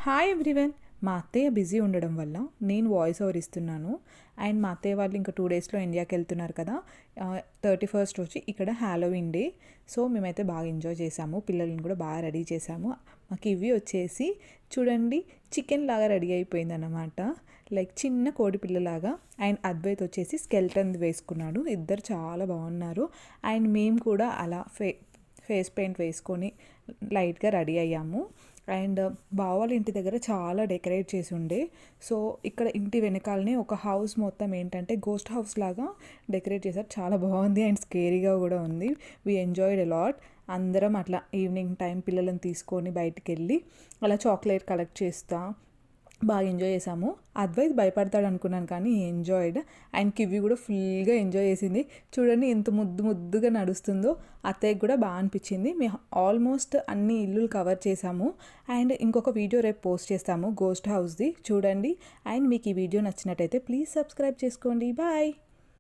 Hi everyone. మా అత్తయ్య busy ఉండడం వల్ల నేను వాయిస్ ఓవర్ ఇస్తున్నాను. అండ్ మా అత్తయ్య వాళ్ళు ఇంకా 2 డేస్లో ఇండియాకి వెళ్తున్నారు కదా. 31st వచ్చి ఇక్కడ హ్యాలోవిన్ డే. సో మేమైతే బాగా ఎంజాయ్ చేసాము, పిల్లల్ని కూడా బాగా రెడీ చేసాము. మాకు ఇవి వచ్చేసి చూడండి చికెన్ లాగా రెడీ అయిపోయింది అన్నమాట, లైక్ చిన్న కోడి పిల్లలాగా. అండ్ అద్వైత్ వచ్చేసి స్కెల్టన్ వేసుకున్నాడు. ఇద్దరు చాలా బాగున్నారు. అండ్ మేము కూడా అలా ఫేస్ పెయింట్ వేసుకొని లైట్గా రెడీ అయ్యాము. అండ్ బావ వాళ్ళ ఇంటి దగ్గర చాలా డెకరేట్ చేసి ఉండే. సో ఇక్కడ ఇంటి వెనకాలనే ఒక హౌస్ మొత్తం ఏంటంటే గోస్ట్ హౌస్ లాగా డెకరేట్ చేశారు. చాలా బాగుంది అండ్ స్కేరీగా కూడా ఉంది. We enjoyed a lot. అందరం అట్లా ఈవినింగ్ టైం పిల్లలను తీసుకొని బయటికి వెళ్ళి అలా చాక్లెట్ కలెక్ట్ చేస్తా బాగా ఎంజాయ్ చేసాము. అద్వైత్ భయపడతాడు అనుకున్నాను కానీ ఎంజాయ్డ్. అండ్ కివి కూడా ఫుల్గా ఎంజాయ్ చేసింది. చూడండి ఎంత ముద్దుగా నడుస్తుందో. అత్తయ్యకి కూడా బాగా అనిపించింది. మేము ఆల్మోస్ట్ అన్ని ఇల్లులు కవర్ చేసాము. అండ్ ఇంకొక వీడియో రేపు పోస్ట్ చేస్తాము గోస్ట్ హౌస్ది, చూడండి. అండ్ మీకు ఈ వీడియో నచ్చినట్టయితే ప్లీజ్ సబ్స్క్రైబ్ చేసుకోండి. బాయ్.